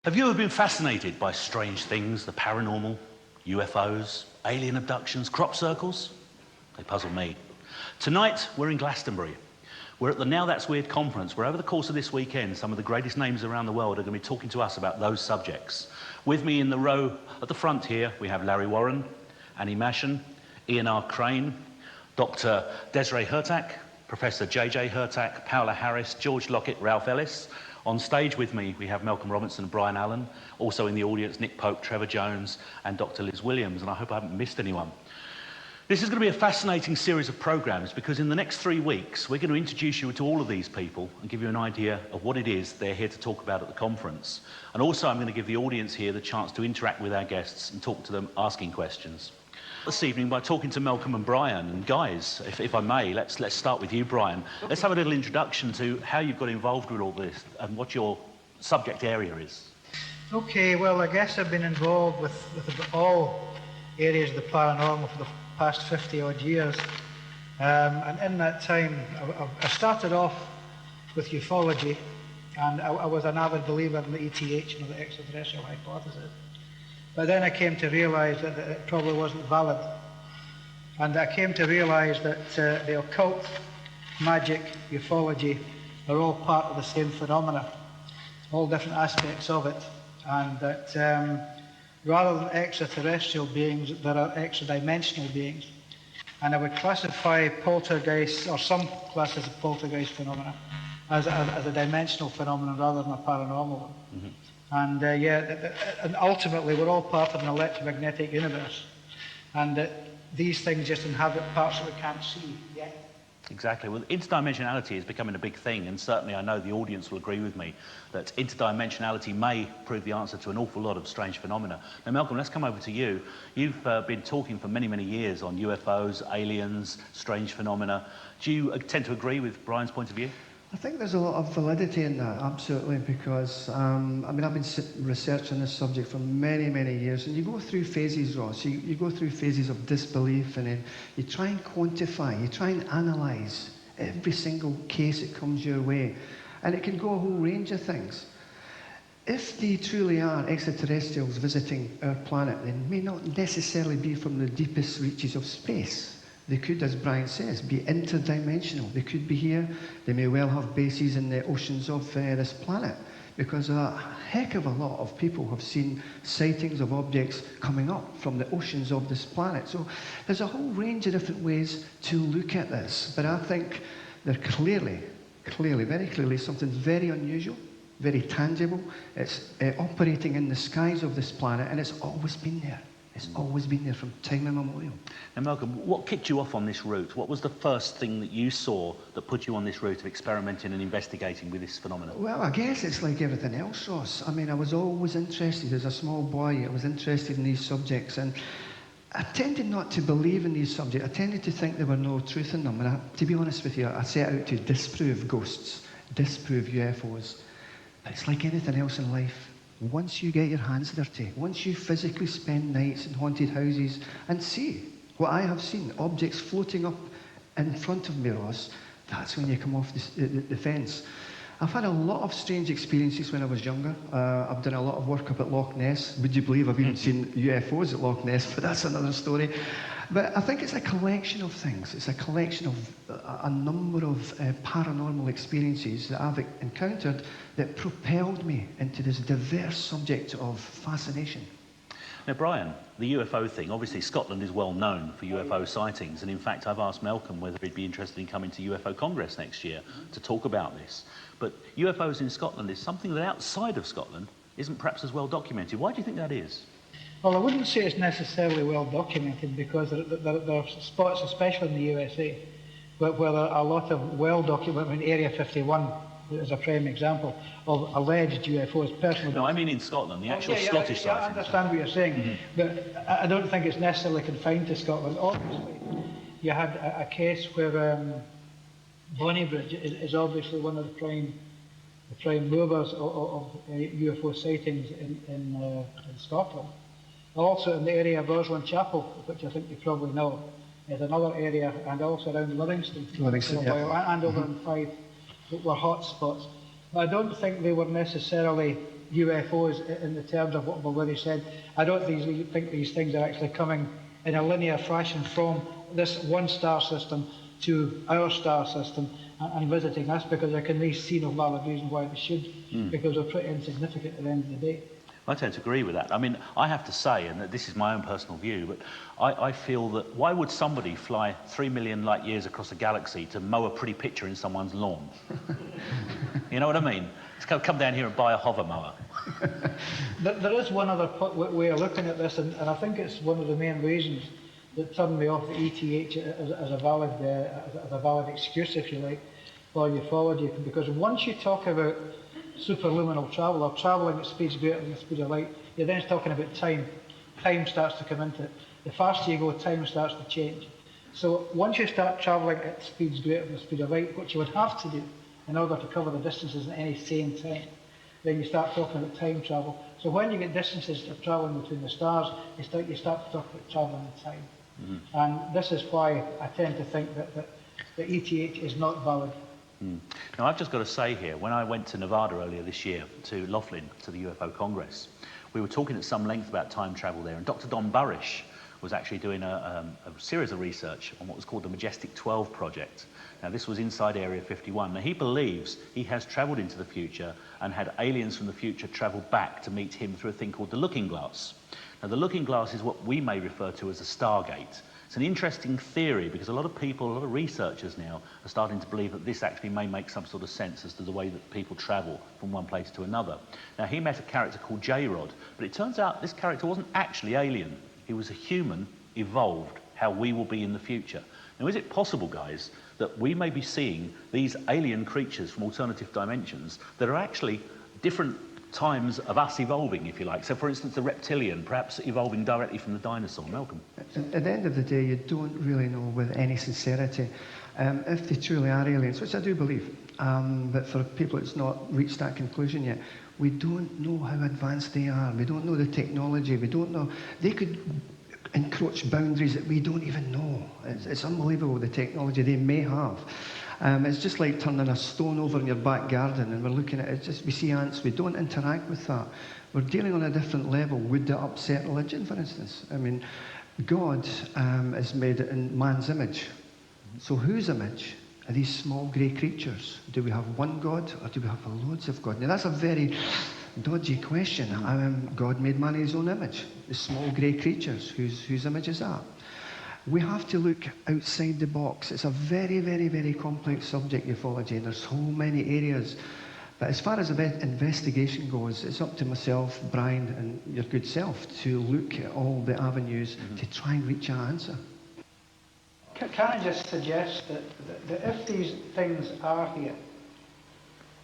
Have you ever been fascinated by strange things, the paranormal, UFOs, alien abductions, crop circles? They puzzle me. Tonight, we're in Glastonbury. We're at the Now That's Weird conference, where over the course of this weekend, some of the greatest names around the world are going to be talking to us about those subjects. With me in the row at the front here, we have Larry Warren, Annie Mashen, Ian R. Crane, Dr. Desiree Hurtak, Professor J.J. Hurtak, Paola Harris, George Lockett, Ralph Ellis. On stage with me, we have Malcolm Robinson and Brian Allen. Also in the audience, Nick Pope, Trevor Jones, and Dr. Liz Williams, and I hope I haven't missed anyone. This is going to be a fascinating series of programs because in the next 3 weeks, we're going to introduce you to all of these people and give you an idea of what it is they're here to talk about at the conference. And also, I'm going to give the audience here the chance to interact with our guests and talk to them, asking questions. This evening by talking to Malcolm and Brian. And guys, if I may, let's start with you, Brian. Let's have a little introduction to how you've got involved with all this and what your subject area is. Okay, well, I guess I've been involved with all areas of the paranormal for the past 50-odd years. And in that time, I started off with ufology, and I was an avid believer in the ETH, the extraterrestrial hypothesis. But then I came to realise that it probably wasn't valid. And I came to realise that the occult, magic, ufology are all part of the same phenomena, all different aspects of it. And that rather than extraterrestrial beings, there are extra-dimensional beings. And I would classify poltergeist, or some classes of poltergeist phenomena, as a dimensional phenomenon rather than a paranormal one. Mm-hmm. And and ultimately we're all part of an electromagnetic universe, and these things just inhabit parts that we can't see yet. Exactly. Well, interdimensionality is becoming a big thing, and certainly I know the audience will agree with me that interdimensionality may prove the answer to an awful lot of strange phenomena. Now, Malcolm, let's come over to you. You've been talking for many, many years on UFOs, aliens, strange phenomena. Do you tend to agree with Brian's point of view? I think there's a lot of validity in that, absolutely, because I've been researching this subject for many, many years, and you go through phases, Ross. You go through phases of disbelief, and then you try and quantify, you try and analyse every single case that comes your way, and it can go a whole range of things. If they truly are extraterrestrials visiting our planet, they may not necessarily be from the deepest reaches of space. They could, as Brian says, be interdimensional. They could be here. They may well have bases in the oceans of this planet, because a heck of a lot of people have seen sightings of objects coming up from the oceans of this planet. So there's a whole range of different ways to look at this. But I think they're clearly, very clearly something very unusual, very tangible. It's operating in the skies of this planet, and it's always been there. It's always been there from time immemorial. Now, Malcolm, what kicked you off on this route? What was the first thing that you saw that put you on this route of experimenting and investigating with this phenomenon? Well, I guess it's like everything else, Ross. I mean, I was always interested. As a small boy, I was interested in these subjects, and I tended not to believe in these subjects. I tended to think there were no truth in them. And to be honest with you, I set out to disprove ghosts, disprove UFOs. But it's like anything else in life. Once you get your hands dirty, once you physically spend nights in haunted houses and see what I have seen, objects floating up in front of me, Ross, that's when you come off the fence. I've had a lot of strange experiences when I was younger. I've done a lot of work up at Loch Ness. Would you believe I've even seen UFOs at Loch Ness? But that's another story. But I think it's a collection of things. It's a collection of a number of paranormal experiences that I've encountered that propelled me into this diverse subject of fascination. Now, Brian, the UFO thing, obviously Scotland is well known for UFO sightings, and in fact I've asked Malcolm whether he'd be interested in coming to UFO Congress next year to talk about this. But UFOs in Scotland is something that outside of Scotland isn't perhaps as well documented. Why do you think that is? Well, I wouldn't say it's necessarily well documented, because there are spots, especially in the USA, where there are a lot of well documented. I mean, Area 51 is a prime example of alleged UFOs. Personally, no, I mean in Scotland, the actual Scottish sightings. I understand what you're saying, but I don't think it's necessarily confined to Scotland. Obviously, you had a case where Bonnybridge is obviously one of the prime movers of UFO sightings in Scotland. Also in the area of Rosslyn Chapel, which I think you probably know, is another area, and also around Livingston, yeah. and over in Fife, that were hot spots. But I don't think they were necessarily UFOs in the terms of what I've already said. I don't think these things are actually coming in a linear fashion from this one star system to our star system and visiting us, because I can really see no valid reason why they should, because they're pretty insignificant at the end of the day. I tend to agree with that. I mean, I have to say, and this is my own personal view, but I feel that why would somebody fly 3 million light years across a galaxy to mow a pretty picture in someone's lawn? You know what I mean? Let's come down here and buy a hover mower. There is one other way of looking at this, and I think it's one of the main reasons that turned me off the ETH as a valid excuse, if you like, for ufology, because once you talk about superluminal travel, or travelling at speeds greater than the speed of light, you're then talking about time. Time starts to come into it. The faster you go, time starts to change. So once you start travelling at speeds greater than the speed of light, what you would have to do in order to cover the distances in any sane time, then you start talking about time travel. So when you get distances of travelling between the stars, you start to talk about travelling in time. And this is why I tend to think that the ETH is not valid. Now, I've just got to say here, when I went to Nevada earlier this year, to Laughlin, to the UFO Congress, we were talking at some length about time travel there, and Dr. Don Burrish was actually doing a series of research on what was called the Majestic 12 project. Now, this was inside Area 51. Now, he believes he has travelled into the future and had aliens from the future travel back to meet him through a thing called the Looking Glass. Now, the Looking Glass is what we may refer to as a Stargate. It's an interesting theory, because a lot of people, a lot of researchers now are starting to believe that this actually may make some sort of sense as to the way that people travel from one place to another. Now, he met a character called J-Rod, but it turns out this character wasn't actually alien. He was a human evolved, how we will be in the future. Now, is it possible, guys, that we may be seeing these alien creatures from alternative dimensions that are actually different times of us evolving, if you like? So, for instance, the reptilian, perhaps evolving directly from the dinosaur. Malcolm? At the end of the day, you don't really know with any sincerity if they truly are aliens, which I do believe. But for people that's not reached that conclusion yet, we don't know how advanced they are. We don't know the technology. We don't know. They could encroach boundaries that we don't even know. It's unbelievable, the technology they may have. It's just like turning a stone over in your back garden, and we're looking at it, we see ants, we don't interact with that. We're dealing on a different level. Would that upset religion, for instance? I mean, God is made in man's image. So whose image are these small grey creatures? Do we have one God, or do we have loads of God? Now, that's a very dodgy question. God made man in his own image. The small grey creatures, whose image is that? We have to look outside the box. It's a very, very, very complex subject, ufology, and there's so many areas. But as far as the investigation goes, it's up to myself, Brian, and your good self to look at all the avenues to try and reach an answer. Can I just suggest that if these things are here,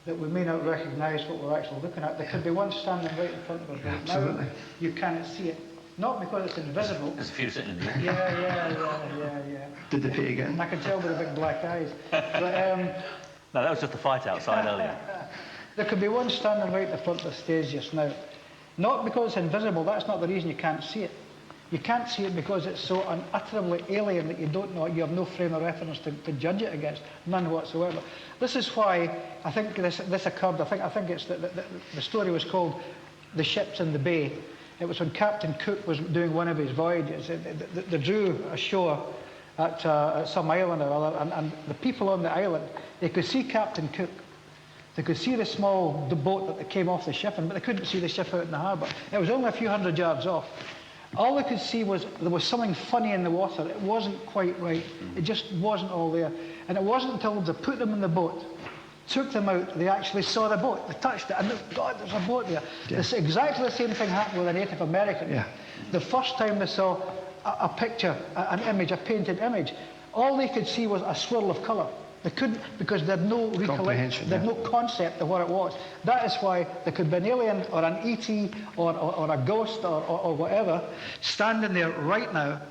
that we may not recognise what we're actually looking at, there could be one standing right in front of us right Absolutely. now. You cannot see it. Not because it's invisible. There's a few sitting in there. Yeah. Did they pay again? I can tell by the big black eyes. But, No, that was just a fight outside earlier. there could be one standing right in the front of the stage just now. Not because it's invisible, that's not the reason you can't see it. You can't see it because it's so unutterably alien that you don't know it. You have no frame of reference to judge it against, none whatsoever. This is why I think this occurred. I think it's the story was called "The Ships in the Bay." It was when Captain Cook was doing one of his voyages. They drew ashore at some island or other, and the people on the island, they could see Captain Cook. They could see the small boat that came off the ship, but they couldn't see the ship out in the harbour. It was only a few hundred yards off. All they could see was there was something funny in the water. It wasn't quite right. It just wasn't all there. And it wasn't until they put them in the boat, took them out, they actually saw the boat. They touched it, and God, there's a boat there. Yeah. Exactly the same thing happened with a Native American. Yeah. The first time they saw a picture, an image, a painted image, all they could see was a swirl of colour. They couldn't, because they had no recollection, they had no concept of what it was. That is why there could be an alien or an ET or a ghost or whatever standing there right now,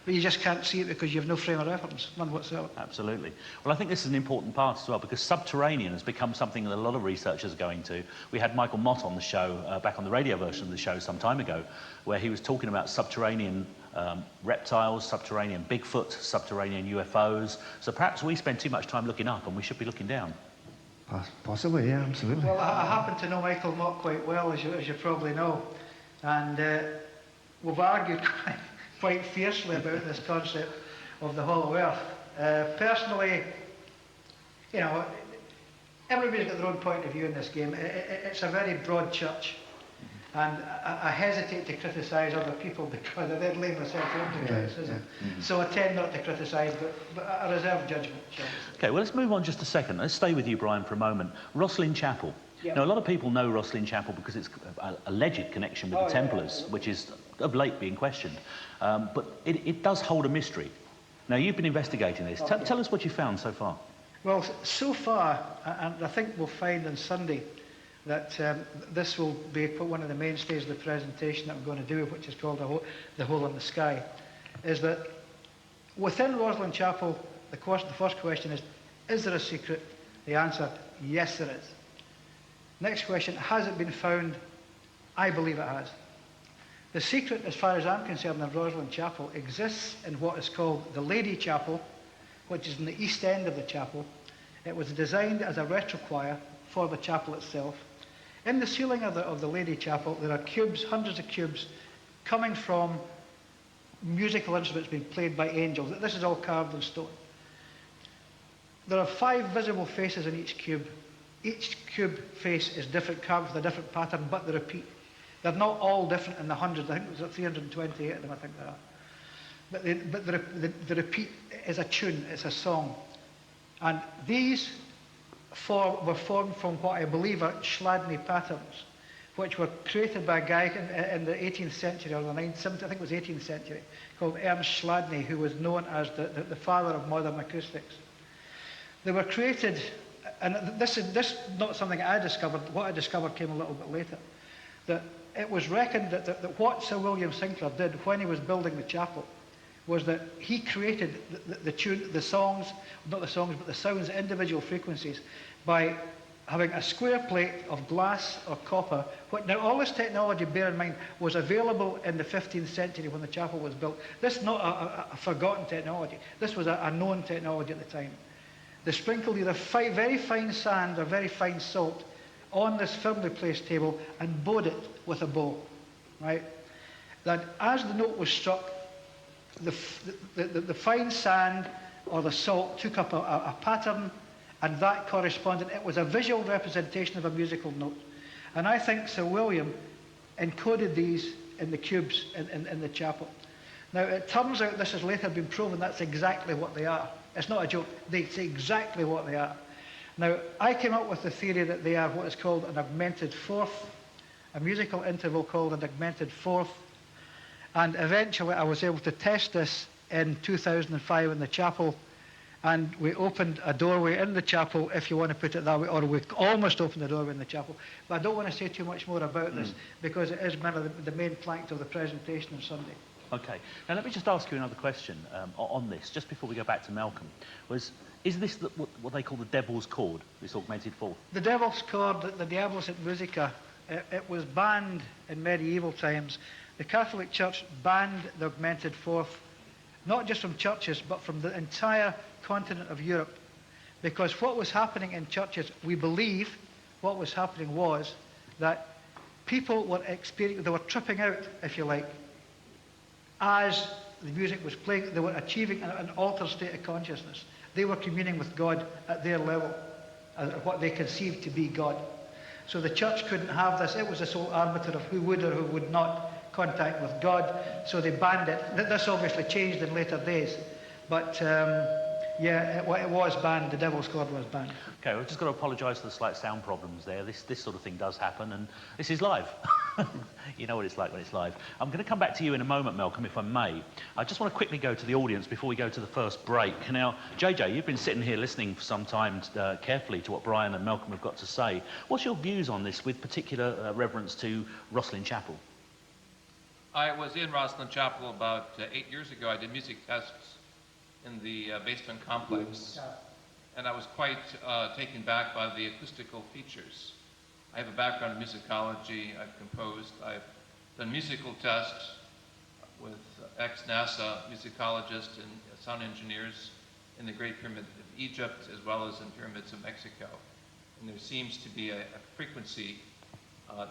but you just can't see it because you have no frame of reference, none whatsoever. Absolutely. Well, I think this is an important part as well, because subterranean has become something that a lot of researchers are going to. We had Michael Mott on the show, back on the radio version of the show some time ago, where he was talking about subterranean reptiles, subterranean Bigfoot, subterranean UFOs. So perhaps we spend too much time looking up and we should be looking down. Possibly, yeah, absolutely. Well, I happen to know Michael Mott quite well, as you probably know, and we've argued quite fiercely about this concept of the hollow earth. Personally, you know, everybody's got their own point of view in this game. It's a very broad church, and I hesitate to criticise other people because I then lay myself into criticism. So I tend not to criticise, but I reserve judgment. Okay, well, let's move on just a second. Let's stay with you, Brian, for a moment. Rosslyn Chapel. Yep. Now, a lot of people know Rosslyn Chapel because it's an alleged connection with the Templars, which is of late being questioned. But it does hold a mystery. Now, you've been investigating this. Tell us what you found so far. Well, so far, and I think we'll find on Sunday that this will be one of the mainstays of the presentation that I'm going to do, which is called The Hole in the Sky, is that within Rosslyn Chapel, the first question is there a secret? The answer, yes there is. Next question, has it been found? I believe it has. The secret, as far as I'm concerned, in Rosslyn Chapel exists in what is called the Lady Chapel, which is in the east end of the chapel. It was designed as a retrochoir for the chapel itself. In the ceiling of the Lady Chapel, there are cubes, hundreds of cubes, coming from musical instruments being played by angels. This is all carved in stone. There are 5 visible faces in each cube. Each cube face is different, carved with a different pattern, but they repeat. They're not all different in the hundreds. I think there's 328 of them, I think there are. But the repeat is a tune, it's a song. And these were formed from what I believe are Chladni patterns, which were created by a guy in the 18th century, or the 17th, I think it was 18th century, called Ernst Chladni, who was known as the father of modern acoustics. They were created, and this is not something I discovered. What I discovered came a little bit later. That it was reckoned that what Sir William Sinclair did when he was building the chapel was that he created the songs, not the songs, but the sounds, individual frequencies, by having a square plate of glass or copper. Now, all this technology, bear in mind, was available in the 15th century when the chapel was built. This is not a forgotten technology. This was a known technology at the time. They sprinkled either very fine sand or very fine salt on this firmly placed table and bowed it with a bow, right? That as the note was struck, the fine sand or the salt took up a pattern, and that corresponded. It was a visual representation of a musical note. And I think Sir William encoded these in the cubes in the chapel. Now, it turns out this has later been proven that's exactly what they are. It's not a joke. They say exactly what they are. Now, I came up with the theory that they are what is called an augmented fourth, a musical interval called an augmented fourth. And eventually I was able to test this in 2005 in the chapel, and we opened a doorway in the chapel, if you want to put it that way, or we almost opened a doorway in the chapel. But I don't want to say too much more about this, because it is one of the main planks of the presentation on Sunday. Okay. Now, let me just ask you another question on this, just before we go back to Malcolm. Is this what they call the devil's chord, this augmented fourth? The devil's chord, the Diabolus et Musica, it was banned in medieval times. The Catholic Church banned the augmented fourth, not just from churches, but from the entire continent of Europe. Because what was happening in churches, we believe what was happening was that people were they were tripping out, if you like, as the music was playing. They were achieving an altered state of consciousness. They were communing with God at their level, what they conceived to be God. So the church couldn't have this. It was the sole arbiter of who would or who would not contact with God, so they banned it. This obviously changed in later days, but yeah, it was banned. The devil's chord was banned. Okay, we've just got to apologise for the slight sound problems there. This sort of thing does happen, and this is live. You know what it's like when it's live. I'm going to come back to you in a moment, Malcolm, if I may. I just want to quickly go to the audience before we go to the first break. Now, JJ, you've been sitting here listening for some time carefully to what Brian and Malcolm have got to say. What's your views on this, with particular reference to Rosslyn Chapel? I was in Rosslyn Chapel about 8 years ago. I did music tests in the basement complex, and I was quite taken back by the acoustical features. I have a background in musicology. I've composed. I've done musical tests with ex-NASA musicologists and sound engineers in the Great Pyramid of Egypt, as well as in pyramids of Mexico, And there seems to be a frequency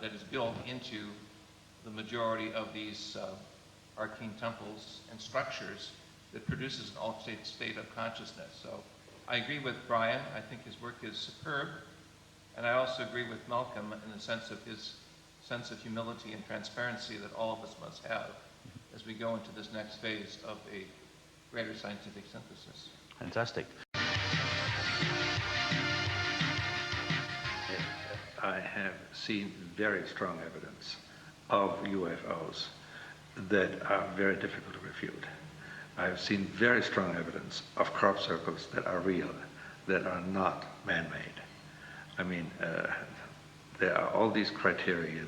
that is built into the majority of these arcane temples and structures that produces an altered state of consciousness. So I agree with Brian. I think his work is superb. And I also agree with Malcolm in the sense of his sense of humility and transparency that all of us must have as we go into this next phase of a greater scientific synthesis. Fantastic. I have seen very strong evidence of UFOs that are very difficult to refute. I have seen very strong evidence of crop circles that are real, that are not man-made. I mean, there are all these criteria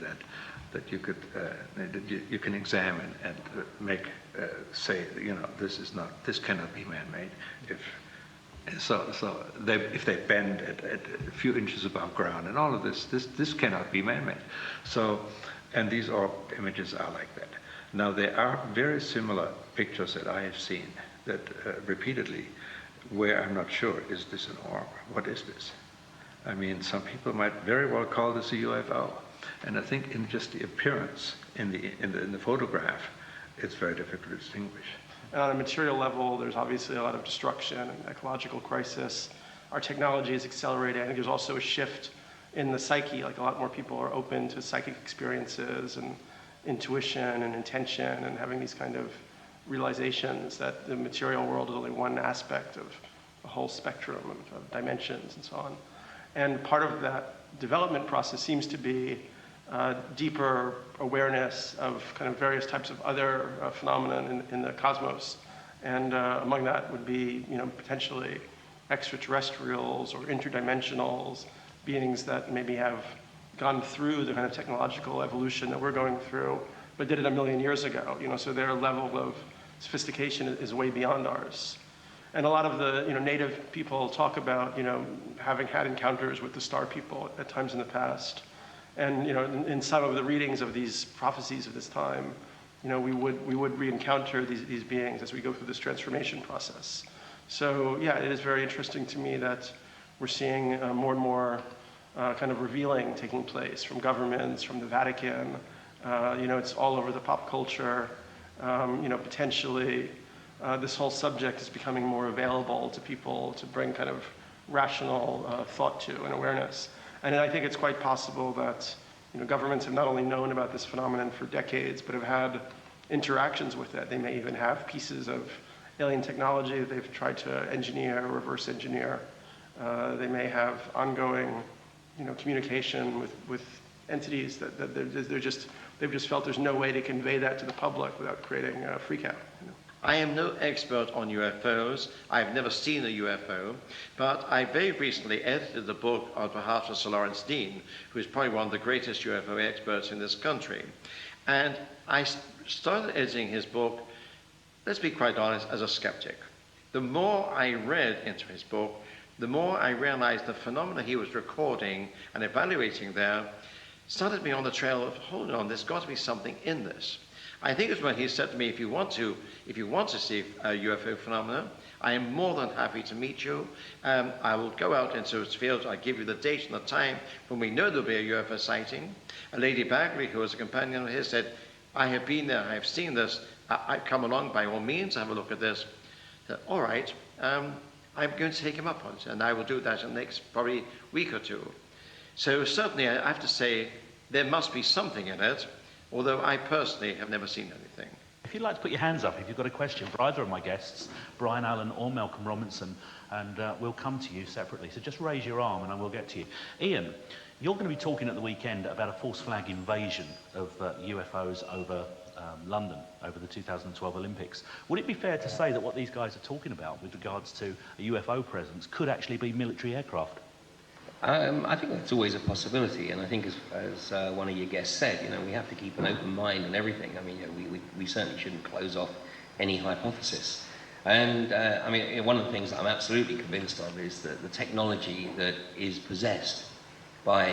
that you could you can examine and say, you know, this cannot be man-made. If they bend at a few inches above ground and all of this cannot be man-made. So, and these images are like that. Now there are very similar pictures that I have seen that repeatedly, where I'm not sure, is this an orb? What is this? I mean, some people might very well call this a UFO, and I think in just the appearance in the photograph, it's very difficult to distinguish. And on a material level, there's obviously a lot of destruction and ecological crisis. Our technology is accelerating. I think there's also a shift in the psyche, like a lot more people are open to psychic experiences and intuition and intention and having these kind of realizations that the material world is only one aspect of a whole spectrum of dimensions and so on. And part of that development process seems to be deeper awareness of kind of various types of other phenomena in the cosmos. And among that would be, you know, potentially extraterrestrials or interdimensionals, beings that maybe have gone through the kind of technological evolution that we're going through, but did it 1 million years ago. You know, so their level of sophistication is way beyond ours. And a lot of the, you know, native people talk about, you know, having had encounters with the star people at times in the past. And, you know, in some of the readings of these prophecies of this time, you know, we would re-encounter these beings as we go through this transformation process. So, yeah, it is very interesting to me that we're seeing more and more kind of revealing taking place from governments, from the Vatican. You know, it's all over the pop culture. You know, potentially this whole subject is becoming more available to people to bring kind of rational thought to and awareness. And I think it's quite possible that, you know, governments have not only known about this phenomenon for decades, but have had interactions with it. They may even have pieces of alien technology that they've tried to engineer, reverse engineer. They may have ongoing, you know, communication with entities that they've just felt there's no way to convey that to the public without creating a freak out. You know? I am no expert on UFOs. I've never seen a UFO, but I very recently edited the book on behalf of Sir Lawrence Dean, who is probably one of the greatest UFO experts in this country. And I started editing his book, let's be quite honest, as a skeptic. The more I read into his book, the more I realized the phenomena he was recording and evaluating there started me on the trail of, hold on, there's got to be something in this. I think it's when he said to me, if you want to see a UFO phenomena, I am more than happy to meet you. I will go out into the field. I give you the date and the time when we know there'll be a UFO sighting. And Lady Bagley, who was a companion of his, said, I have been there, I have seen this. I come along by all means, have a look at this. I said, all right, I'm going to take him up on it, and I will do that in the next probably week or two. So certainly I have to say there must be something in it, although I personally have never seen anything. If you'd like to put your hands up if you've got a question for either of my guests, Brian Allen or Malcolm Robinson, and we'll come to you separately. So just raise your arm and I will get to you. Ian, you're going to be talking at the weekend about a false flag invasion of UFOs over London, over the 2012 Olympics. Would it be fair to say that what these guys are talking about with regards to a UFO presence could actually be military aircraft? I think that's always a possibility, and I think as one of your guests said, you know, we have to keep an open mind and everything. I mean, you know, we certainly shouldn't close off any hypothesis. And I mean, one of the things that I'm absolutely convinced of is that the technology that is possessed by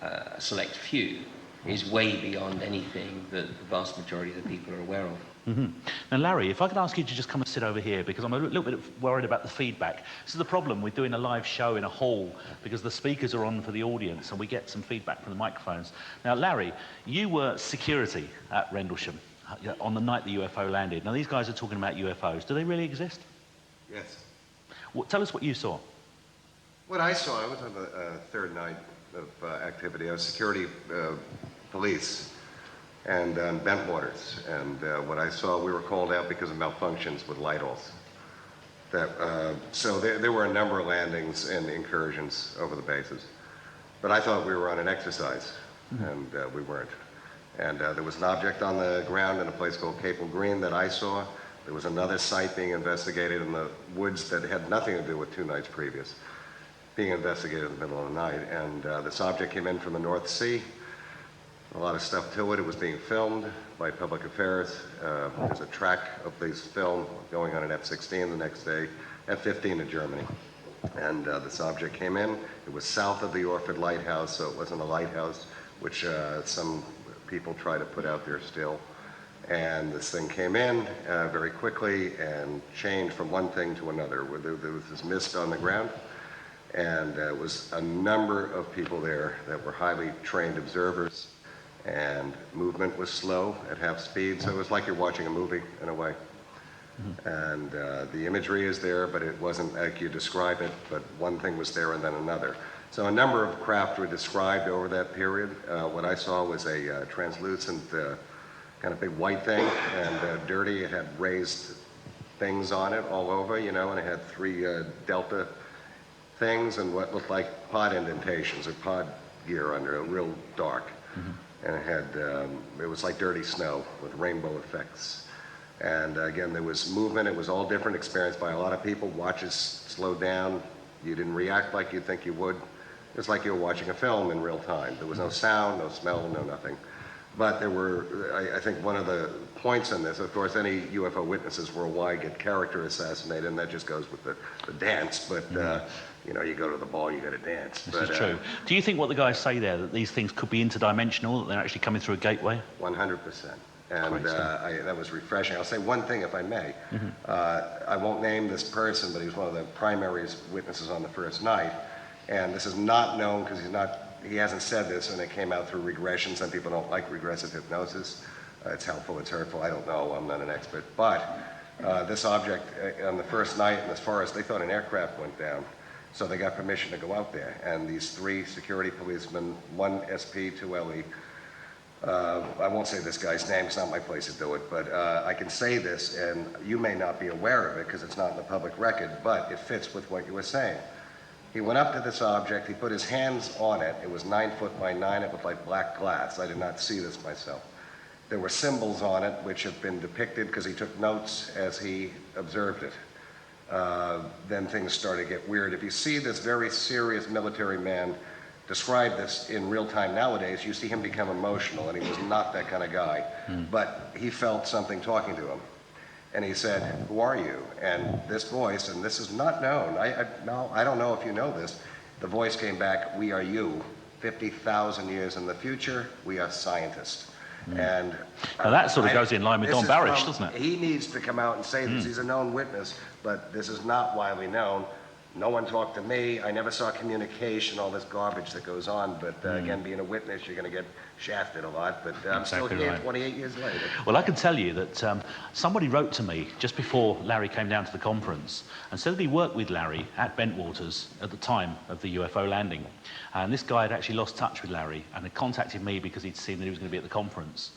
a select few is way beyond anything that the vast majority of the people are aware of. Now, Larry, if I could ask you to just come and sit over here, because I'm a little bit worried about the feedback. This is the problem with doing a live show in a hall, because the speakers are on for the audience, and we get some feedback from the microphones. Now, Larry, you were security at Rendlesham on the night the UFO landed. Now, these guys are talking about UFOs. Do they really exist? Yes. Well, tell us what you saw. What I saw, I was on the third night of activity. I was security police and Bentwaters. And what I saw, we were called out because of malfunctions with Lidls. So there were a number of landings and incursions over the bases. But I thought we were on an exercise, and we weren't. And there was an object on the ground in a place called Capel Green that I saw. There was another site being investigated in the woods that had nothing to do with 2 nights previous, being investigated in the middle of the night. And this object came in from the North Sea. A lot of stuff to it. It was being filmed by Public Affairs. There's a track of this film going on an F-16 the next day, F-15 to Germany. And this object came in. It was south of the Orford Lighthouse, so it wasn't a lighthouse, which some people try to put out there still. And this thing came in very quickly and changed from one thing to another. There was this mist on the ground, and it was a number of people there that were highly trained observers, and movement was slow at half speed, so it was like you're watching a movie in a way. And the imagery is there, but it wasn't like you describe it, but one thing was there and then another. So a number of craft were described over that period. What I saw was a translucent kind of big white thing, and dirty. It had raised things on it all over, you know, and it had 3 delta things and what looked like pod indentations or pod gear under it, real dark. And it had, it was like dirty snow with rainbow effects. And again, there was movement. It was all different, experienced by a lot of people. Watches slowed down. You didn't react like you'd think you would. It was like you were watching a film in real time. There was no sound, no smell, no nothing. But there were, I think one of the points in this, of course, any UFO witnesses worldwide get character assassinated, and that just goes with the dance. But, you know, you go to the ball, you got to dance. This is true. Do you think what the guys say there, that these things could be interdimensional, that they're actually coming through a gateway? 100%. And that was refreshing. I'll say one thing, if I may. I won't name this person, but he was one of the primary witnesses on the first night. And this is not known because he hasn't said this, and it came out through regression. Some people don't like regressive hypnosis. It's helpful, it's hurtful. I don't know, I'm not an expert. But this object on the first night in this forest, they thought an aircraft went down. So they got permission to go out there. And these 3 security policemen, 1 SP, 2 LE, I won't say this guy's name, it's not my place to do it, but I can say this, and you may not be aware of it because it's not in the public record, but it fits with what you were saying. He went up to this object, he put his hands on it. It was 9 foot by 9, it looked like black glass. I did not see this myself. There were symbols on it which have been depicted because he took notes as he observed it. Then things started to get weird. If you see this very serious military man describe this in real time nowadays, you see him become emotional, and he was not that kind of guy. But he felt something talking to him. And he said, "Who are you?" And this voice, and this is not known, I don't know if you know this, the voice came back, "We are you. 50,000 years in the future, we are scientists." And now that sort of goes in line with Don Barish, doesn't it? He needs to come out and say this. He's a known witness, but this is not widely known. No one talked to me. I never saw communication, all this garbage that goes on. But again, being a witness, you're going to get shafted a lot. But I'm still here 28 years later. Well, I can tell you that somebody wrote to me just before Larry came down to the conference and said that he worked with Larry at Bentwaters at the time of the UFO landing. And this guy had actually lost touch with Larry and had contacted me because he'd seen that he was going to be at the conference.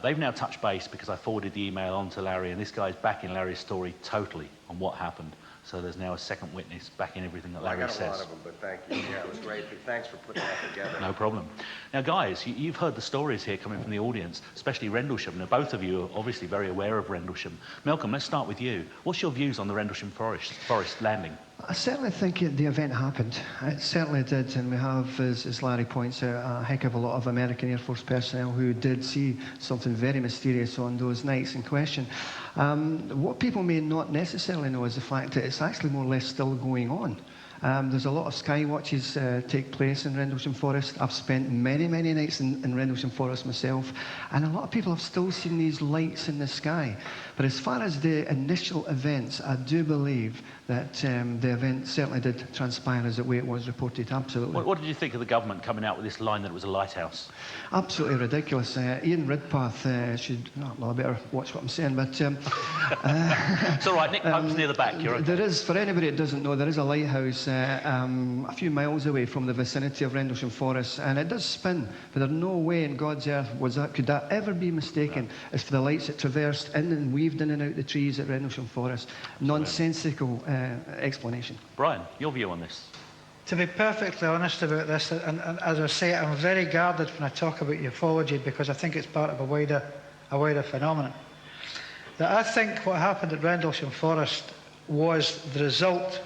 They've now touched base because I forwarded the email on to Larry, and this guy's backing Larry's story totally on what happened. So there's now a second witness backing everything that Larry says. I got a lot of them, but thank you. Yeah, it was great. Thanks for putting that together. No problem. Now, guys, you've heard the stories here coming from the audience, especially Rendlesham. Now, both of you are obviously very aware of Rendlesham. Malcolm, let's start with you. What's your views on the Rendlesham forest landing? I certainly think the event happened. It certainly did, and we have, as Larry points out, a heck of a lot of American Air Force personnel who did see something very mysterious on those nights in question. What people may not necessarily know is the fact that it's actually more or less still going on. There's a lot of sky watches take place in Rendlesham Forest. I've spent many, many nights in Rendlesham Forest myself, and a lot of people have still seen these lights in the sky. But as far as the initial events, I do believe that the event certainly did transpire as the way it was reported, absolutely. What did you think of the government coming out with this line that it was a lighthouse? Absolutely ridiculous. Ian Ridpath should, well, I better watch what I'm saying, but... It's all right, Nick Pope's near the back, you're okay. There is, for anybody that doesn't know, there is a lighthouse a few miles away from the vicinity of Rendlesham Forest, and it does spin, but there's no way in God's earth could that ever be mistaken as for the lights that traversed in and weaved in and out the trees at Rendlesham Forest. Nonsensical explanation. Brian, your view on this? To be perfectly honest about this, and as I say, I'm very guarded when I talk about ufology because I think it's part of a wider phenomenon. That I think what happened at Rendlesham Forest was the result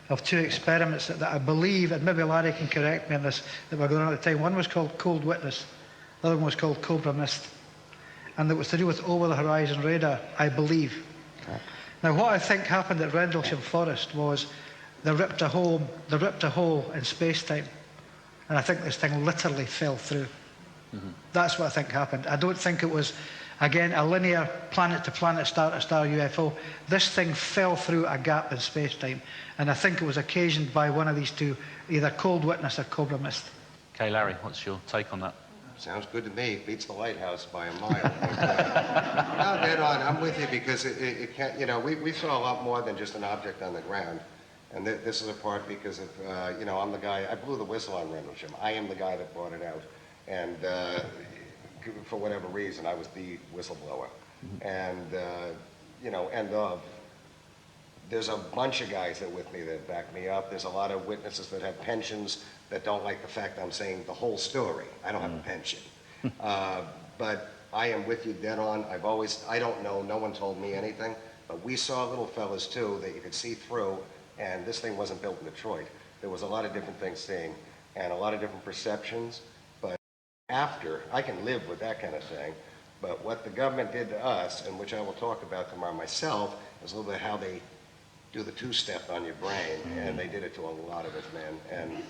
of two experiments that I believe, and maybe Larry can correct me on this, that were going on at the time. One was called Cold Witness, the other one was called Cobra Mist, and it was to do with over-the-horizon radar, I believe. Now, what I think happened at Rendlesham Forest was they ripped a hole in space-time, and I think this thing literally fell through. That's what I think happened. I don't think it was, again, a linear planet-to-planet, star-to-star UFO. This thing fell through a gap in space-time, and I think it was occasioned by one of these two, either Cold Witness or Cobra Mist. Okay, Larry, what's your take on that? Sounds good to me. Beats the lighthouse by a mile. No, dead on. I'm with you because it can't, you know, we saw a lot more than just an object on the ground. And this is a part because of, you know, I'm the guy, I blew the whistle on Rendlesham. I am the guy that brought it out. And for whatever reason, I was the whistleblower. And, you know, there's a bunch of guys that with me that back me up. There's a lot of witnesses that have pensions that don't like the fact I'm saying the whole story. I don't have a pension. But I am with you dead on. I don't know, no one told me anything, but we saw little fellas too that you could see through, and this thing wasn't built in Detroit. There was a lot of different things seeing, and a lot of different perceptions, but after, I can live with that kind of thing, but what the government did to us, and which I will talk about tomorrow myself, is a little bit how they do the two-step on your brain, and they did it to a lot of us, man. And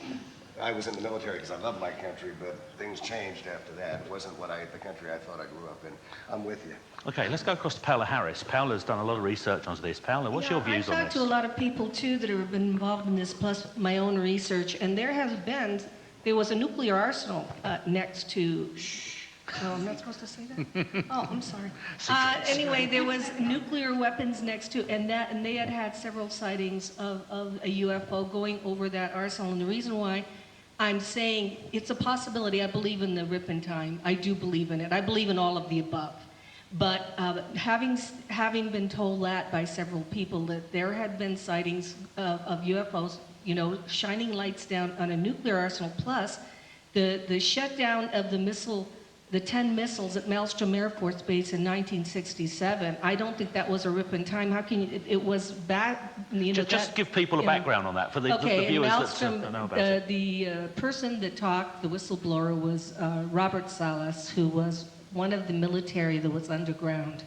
I was in the military because I love my country, but things changed after that. It wasn't the country I thought I grew up in. I'm with you. Okay, let's go across to Paola Harris. Paola's done a lot of research on this. Paola, what's your views on this? I've talked to a lot of people, too, that have been involved in this, plus my own research, and there was a nuclear arsenal next to... Oh, I'm not supposed to say that? Oh, I'm sorry. Anyway, there was nuclear weapons next to, and they had several sightings of a UFO going over that arsenal. And the reason why I'm saying it's a possibility, I believe in the rip in time. I do believe in it. I believe in all of the above. But having been told that by several people that there had been sightings of UFOs, you know, shining lights down on a nuclear arsenal, plus the shutdown of the 10 missiles at Maelstrom Air Force Base in 1967. I don't think that was a rip in time. How can you, it was bad, you know, just give people a background on that for the viewers Maelstrom, that know about it. The person that talked, the whistleblower, was Robert Salas, who was one of the military that was underground.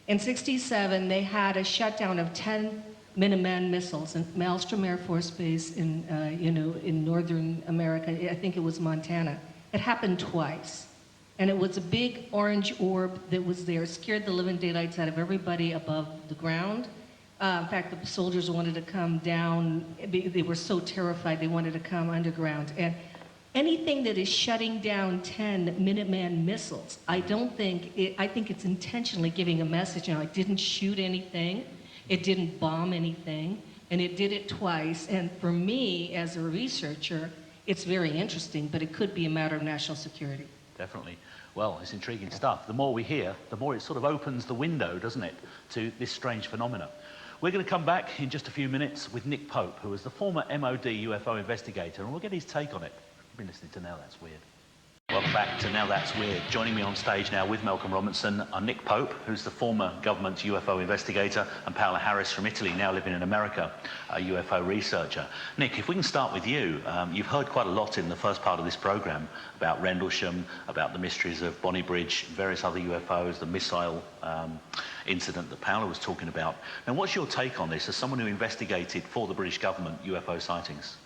In 67, they had a shutdown of 10 Minuteman missiles in Maelstrom Air Force Base in, in northern America. I think it was Montana. It happened twice. And it was a big orange orb that was there, scared the living daylights out of everybody above the ground. In fact, the soldiers wanted to come down. They were so terrified they wanted to come underground. And anything that is shutting down 10 Minuteman missiles, I think it's intentionally giving a message. You know, it didn't shoot anything, it didn't bomb anything, and it did it twice. And for me, as a researcher, it's very interesting, but it could be a matter of national security. Definitely. Well, it's intriguing stuff. The more we hear, the more it sort of opens the window, doesn't it, to this strange phenomena. We're going to come back in just a few minutes with Nick Pope, who is the former MOD UFO investigator, and we'll get his take on it. You've been listening to Now That's Weird. Welcome back to Now That's Weird. Joining me on stage now with Malcolm Robinson are Nick Pope, who's the former government UFO investigator, and Paola Harris from Italy, now living in America, a UFO researcher. Nick, if we can start with you. You've heard quite a lot in the first part of this programme about Rendlesham, about the mysteries of Bonnie Bridge, various other UFOs, the missile incident that Paola was talking about. Now, what's your take on this as someone who investigated for the British government UFO sightings?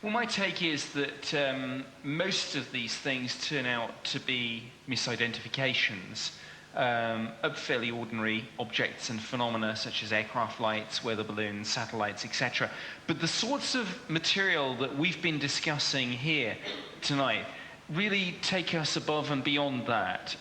Well, my take is that most of these things turn out to be misidentifications of fairly ordinary objects and phenomena such as aircraft lights, weather balloons, satellites, etc. But the sorts of material that we've been discussing here tonight really take us above and beyond that.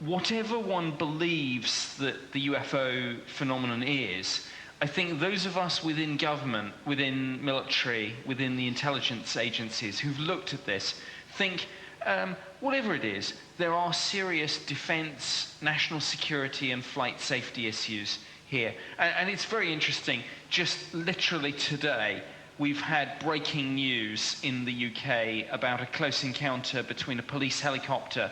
Whatever one believes that the UFO phenomenon is, I think those of us within government, within military, within the intelligence agencies who've looked at this think, whatever it is, there are serious defense, national security and flight safety issues here. And it's very interesting, just literally today, we've had breaking news in the UK about a close encounter between a police helicopter.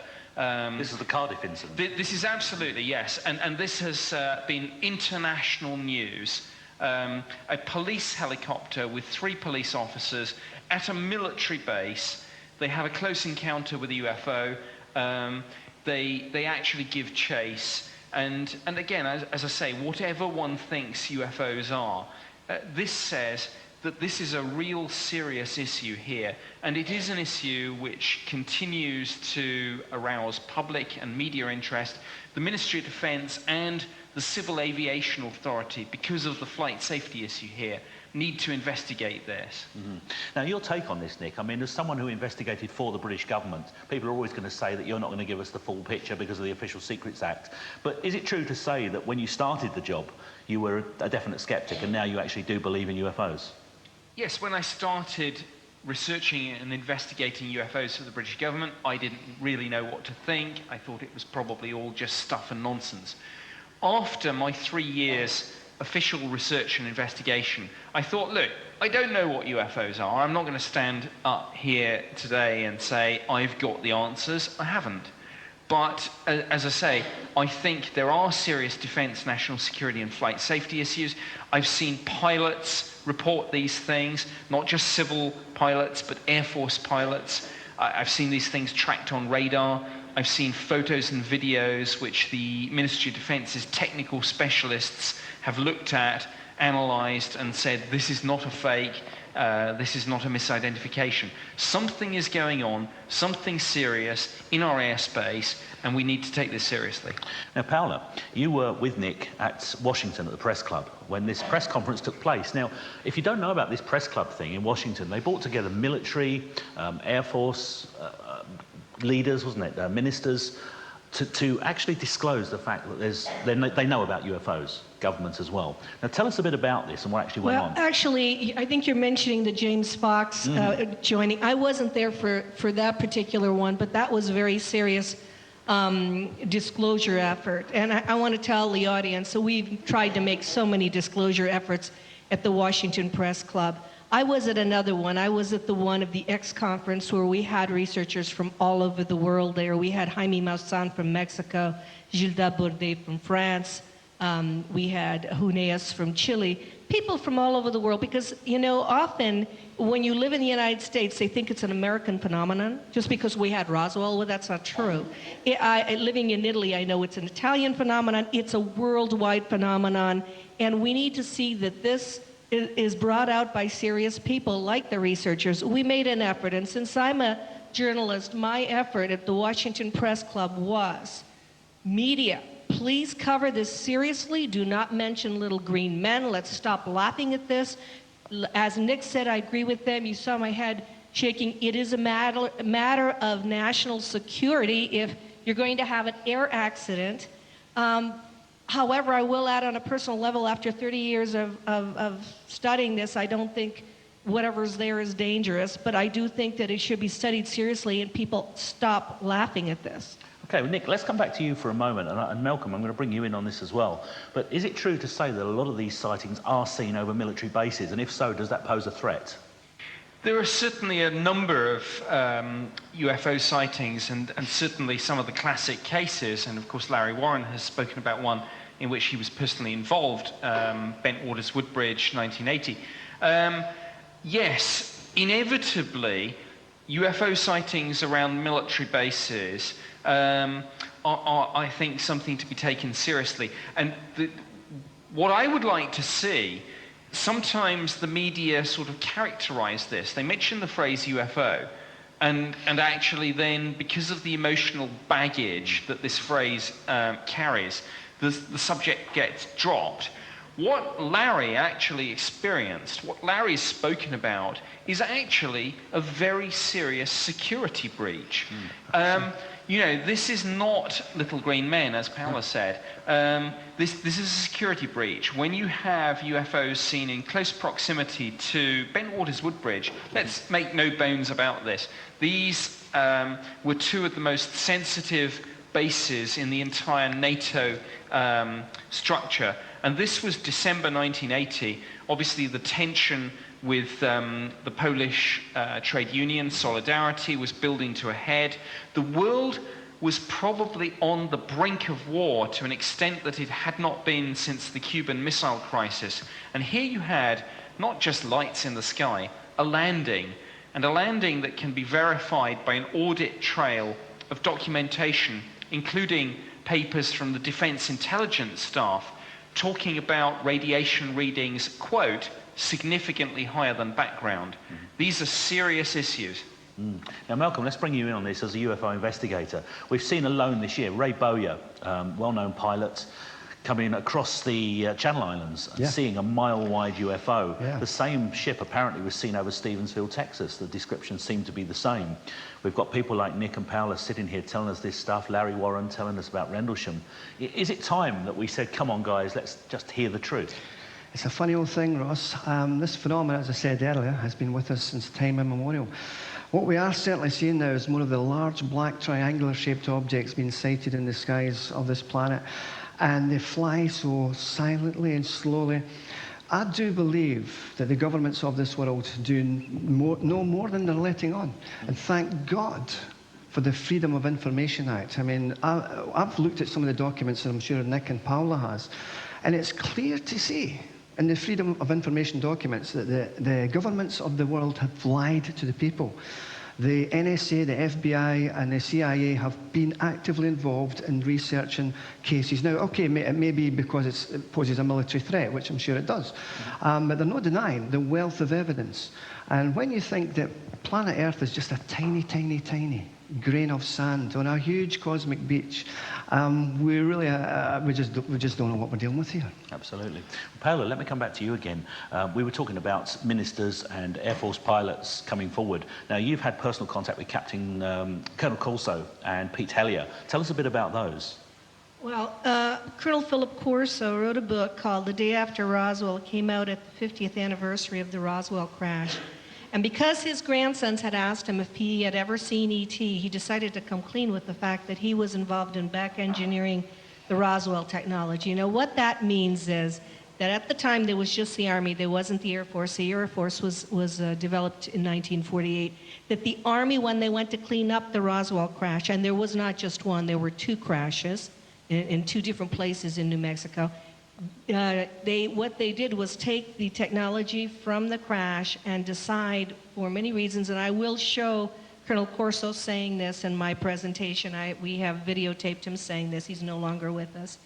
This is the Cardiff incident. This is absolutely, yes. And this has been international news. A police helicopter with 3 police officers at a military base. They have a close encounter with a UFO. They actually give chase. And again, as I say, whatever one thinks UFOs are, this says that this is a real serious issue here, and it is an issue which continues to arouse public and media interest. The Ministry of Defence and the Civil Aviation Authority, because of the flight safety issue here, need to investigate this. Mm-hmm. Now, your take on this, Nick, I mean, as someone who investigated for the British government, people are always going to say that you're not going to give us the full picture because of the Official Secrets Act. But is it true to say that when you started the job, you were a definite sceptic, and now you actually do believe in UFOs? Yes, when I started researching and investigating UFOs for the British government, I didn't really know what to think. I thought it was probably all just stuff and nonsense. After my 3 years official research and investigation, I thought, look, I don't know what UFOs are. I'm not going to stand up here today and say, I've got the answers. I haven't. But, as I say, I think there are serious defence, national security and flight safety issues. I've seen pilots report these things, not just civil pilots, but Air Force pilots. I've seen these things tracked on radar. I've seen photos and videos which the Ministry of Defence's technical specialists have looked at, analysed, and said, this is not a fake, this is not a misidentification. Something is going on, something serious in our airspace, and we need to take this seriously. Now, Paola, you were with Nick at Washington at the press club when this press conference took place. Now, if you don't know about this press club thing in Washington, they brought together military, Air Force leaders, wasn't it, ministers, to actually disclose the fact that they know about UFOs, governments as well. Now, tell us a bit about this and what actually went on. Well, actually, I think you're mentioning the James Fox joining. I wasn't there for that particular one, but that was a very serious disclosure effort. And I want to tell the audience, so we've tried to make so many disclosure efforts at the Washington Press Club. I was at another one. I was at the one of the X conference where we had researchers from all over the world there. We had Jaime Maussan from Mexico, Gilda Bourdet from France. We had Huneas from Chile. People from all over the world, because, you know, often when you live in the United States, they think it's an American phenomenon, just because we had Roswell. Well, that's not true. Living in Italy, I know it's an Italian phenomenon. It's a worldwide phenomenon, and we need to see that this is brought out by serious people like the researchers. We made an effort, and since I'm a journalist, my effort at the Washington Press Club was, media, please cover this seriously. Do not mention little green men. Let's stop laughing at this. As Nick said, I agree with them. You saw my head shaking. It is a matter of national security if you're going to have an air accident. However, I will add on a personal level, after 30 years of studying this, I don't think whatever's there is dangerous, but I do think that it should be studied seriously and people stop laughing at this. Okay, well, Nick, let's come back to you for a moment, and Malcolm, I'm going to bring you in on this as well. But is it true to say that a lot of these sightings are seen over military bases, and if so, does that pose a threat? There are certainly a number of UFO sightings, and certainly some of the classic cases, and of course Larry Warren has spoken about one in which he was personally involved, Bent Waters Woodbridge, 1980. Yes, inevitably, UFO sightings around military bases are, I think, something to be taken seriously. And what I would like to see, sometimes the media sort of characterize this. They mention the phrase UFO, and actually then, because of the emotional baggage that this phrase carries, the subject gets dropped. What Larry actually experienced, what Larry's spoken about, is actually a very serious security breach. You know, this is not little green men, as Paula said. This is a security breach. When you have UFOs seen in close proximity to Bent Waters Woodbridge, let's make no bones about this. These were two of the most sensitive bases in the entire NATO structure. And this was December 1980. Obviously, the tension with the Polish trade union, Solidarity, was building to a head. The world was probably on the brink of war to an extent that it had not been since the Cuban Missile Crisis. And here you had not just lights in the sky, a landing, and a landing that can be verified by an audit trail of documentation, including papers from the Defense Intelligence staff, talking about radiation readings, quote, significantly higher than background. These are serious issues. Now, Malcolm, let's bring you in on this as a UFO investigator. We've seen alone this year Ray Bowyer, well-known pilot, coming across the Channel Islands and seeing a mile-wide UFO. The same ship apparently was seen over Stevensville, Texas. The descriptions seem to be the same. We've got people like Nick and Paula sitting here telling us this stuff, Larry Warren telling us about Rendlesham. Is it time that we said, come on guys, let's just hear the truth? It's a funny old thing, Ross. This phenomenon, as I said earlier, has been with us since time immemorial. What we are certainly seeing now is more of the large black triangular-shaped objects being sighted in the skies of this planet, and they fly so silently and slowly. I do believe that the governments of this world do no more than they're letting on. And thank God for the Freedom of Information Act. I mean, I've looked at some of the documents that I'm sure Nick and Paula has, and it's clear to see in the Freedom of Information documents that the governments of the world have lied to the people. The NSA, the FBI, and the CIA have been actively involved in researching cases. Now, okay, it may be because it poses a military threat, which I'm sure it does, but they're not denying the wealth of evidence. And when you think that planet Earth is just a tiny, tiny, tiny grain of sand on a huge cosmic beach, we really, we just don't know what we're dealing with here. Absolutely. Paula, let me come back to you again. We were talking about ministers and Air Force pilots coming forward. Now, you've had personal contact with Captain Colonel Corso and Pete Hellier. Tell us a bit about those. Well, Colonel Philip Corso wrote a book called The Day After Roswell. It came out at the 50th anniversary of the Roswell crash. And because his grandsons had asked him if he had ever seen E.T., he decided to come clean with the fact that he was involved in back engineering the Roswell technology. You know, what that means is that at the time there was just the Army, there wasn't the Air Force. The Air Force was developed in 1948. That the Army, when they went to clean up the Roswell crash, and there was not just one, there were two crashes in two different places in New Mexico, what they did was take the technology from the crash and decide, for many reasons, and I will show Colonel Corso saying this in my presentation. We have videotaped him saying this. He's no longer with us.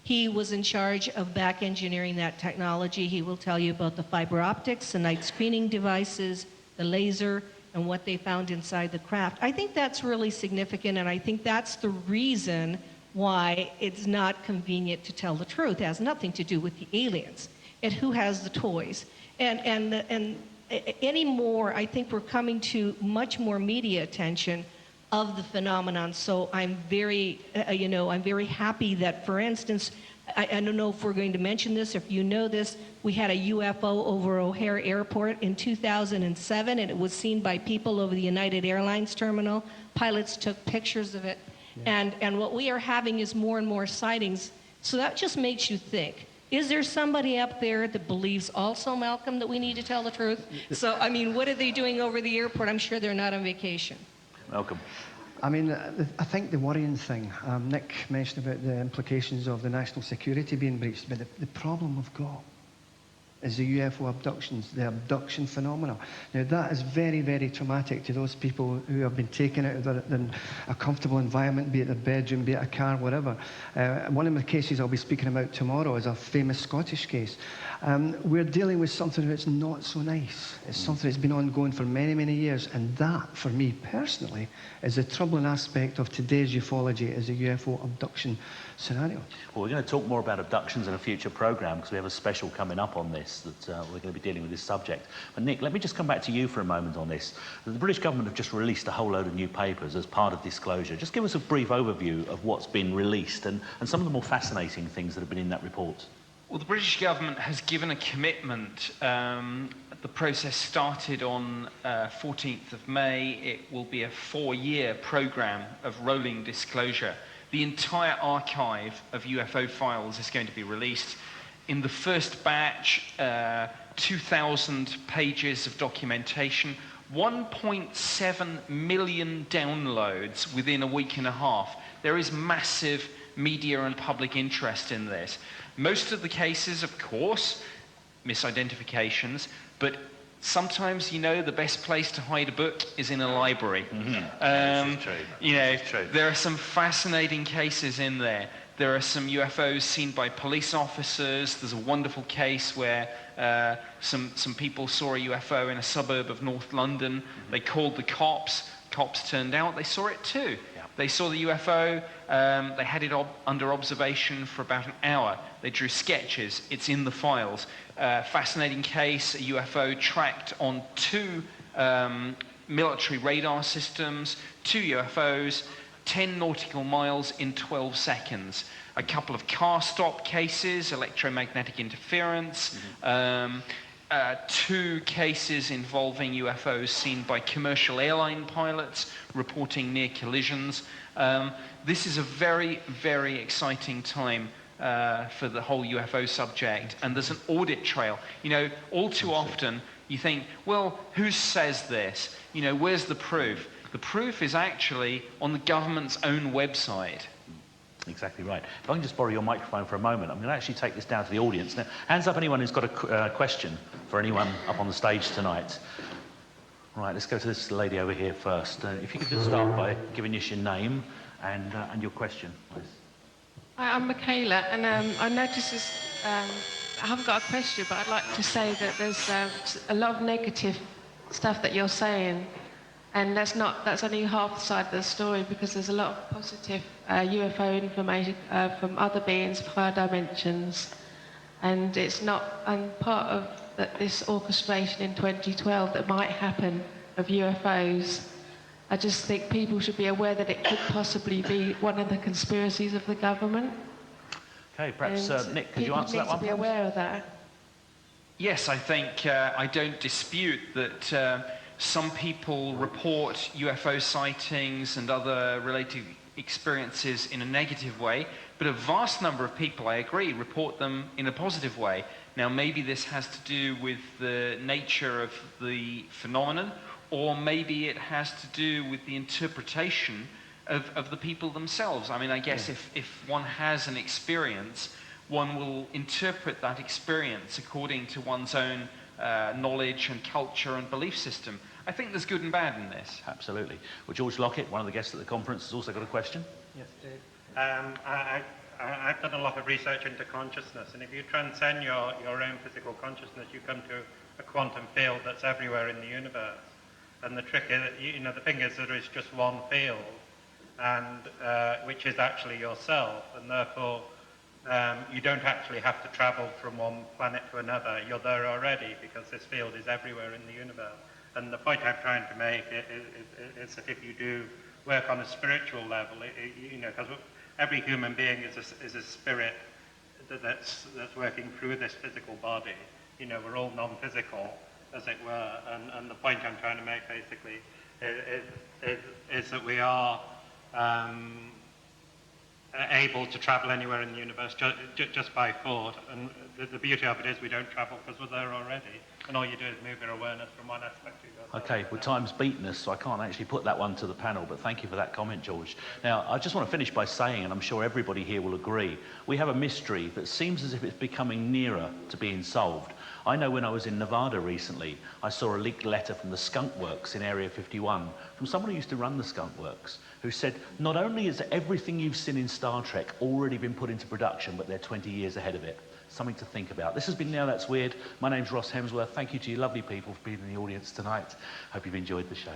He was in charge of back engineering that technology. He will tell you about the fiber optics, the night screening devices, the laser, and what they found inside the craft. I think that's really significant, and I think that's the reason why it's not convenient to tell the truth. It has nothing to do with the aliens and who has the toys. And anymore, I think we're coming to much more media attention of the phenomenon. So I'm very, I'm very happy that, for instance, I don't know if we're going to mention this, if you know this, we had a UFO over O'Hare Airport in 2007, and it was seen by people over the United Airlines terminal. Pilots took pictures of it. And what we are having is more and more sightings. So that just makes you think. Is there somebody up there that believes also, Malcolm, that we need to tell the truth? So, I mean, what are they doing over the airport? I'm sure they're not on vacation. Malcolm. I mean, I think the worrying thing, Nick mentioned about the implications of the national security being breached, but the problem we've got is the UFO abductions, the abduction phenomena. Now, that is very, very traumatic to those people who have been taken out of a comfortable environment, be it a bedroom, be it a car, whatever. One of the cases I'll be speaking about tomorrow is a famous Scottish case. We're dealing with something that's not so nice. It's something that's been ongoing for many, many years, and that, for me personally, is a troubling aspect of today's ufology, is a UFO abduction scenario. Well, we're going to talk more about abductions in a future programme because we have a special coming up on this that we're going to be dealing with this subject. But Nick, let me just come back to you for a moment on this. The British government have just released a whole load of new papers as part of disclosure. Just give us a brief overview of what's been released and some of the more fascinating things that have been in that report. Well, the British government has given a commitment. The process started on 14th of May. It will be a 4-year programme of rolling disclosure. The entire archive of UFO files is going to be released. In the first batch, 2,000 pages of documentation, 1.7 million downloads within a week and a half. There is massive media and public interest in this. Most of the cases, of course, misidentifications, but sometimes, you know, the best place to hide a book is in a library. This is true. You know, This is true. there are some fascinating cases in there. There are some UFOs seen by police officers. There's a wonderful case where some people saw a UFO in a suburb of North London. They called the cops. Cops turned out they saw it too. They saw the UFO, they had it under observation for about an hour. They drew sketches, it's in the files. Fascinating case, a UFO tracked on 2 military radar systems, 2 UFOs, 10 nautical miles in 12 seconds. A couple of car stop cases, electromagnetic interference, 2 cases involving UFOs seen by commercial airline pilots reporting near collisions. This is a very, very exciting time for the whole UFO subject, and there's an audit trail. You know, all too often you think, well, who says this? You know, where's the proof? The proof is actually on the government's own website. Exactly right. If I can just borrow your microphone for a moment, I'm going to actually take this down to the audience. Now, hands up anyone who's got a question for anyone up on the stage tonight. Right, let's go to this lady over here first. If you could just start by giving us your name and your question, please. Hi, I'm Michaela, and I noticed this, I haven't got a question, but I'd like to say that there's a lot of negative stuff that you're saying, and that's only half the side of the story, because there's a lot of positive UFO information from other beings of higher dimensions, and it's not part of this orchestration in 2012 that might happen of UFOs. I just think people should be aware that it could possibly be one of the conspiracies of the government. Okay, perhaps Nick, could you answer that one? People need to be aware of that. Yes, I think I don't dispute that some people report UFO sightings and other related experiences in a negative way, but a vast number of people, I agree, report them in a positive way. Now, maybe this has to do with the nature of the phenomenon, or maybe it has to do with the interpretation of the people themselves. I mean, I guess if one has an experience, one will interpret that experience according to one's own knowledge and culture and belief system. I think there's good and bad in this. Absolutely. Well, George Lockett, one of the guests at the conference, has also got a question. Yes, Dave. I've done a lot of research into consciousness, and if you transcend your own physical consciousness, you come to a quantum field that's everywhere in the universe. And the trick is, you know, the thing is there is just one field, and which is actually yourself, and therefore you don't actually have to travel from one planet to another. You're there already, because this field is everywhere in the universe. And the point I'm trying to make is that if you do work on a spiritual level, you know, because every human being is a spirit that's working through this physical body. You know, we're all non-physical, as it were, and the point I'm trying to make basically is that we are able to travel anywhere in the universe just by thought. And the beauty of it is we don't travel because we're there already. And all you do is move your awareness from one aspect to the other. Okay, well, time's beaten us, so I can't actually put that one to the panel, but thank you for that comment, George. Now, I just want to finish by saying, and I'm sure everybody here will agree, we have a mystery that seems as if it's becoming nearer to being solved. I know when I was in Nevada recently, I saw a leaked letter from the Skunk Works in Area 51, from someone who used to run the Skunk Works, who said, not only has everything you've seen in Star Trek already been put into production, but they're 20 years ahead of it. Something to think about. This has been Now That's Weird. My name's Ross Hemsworth. Thank you to you lovely people for being in the audience tonight. Hope you've enjoyed the show.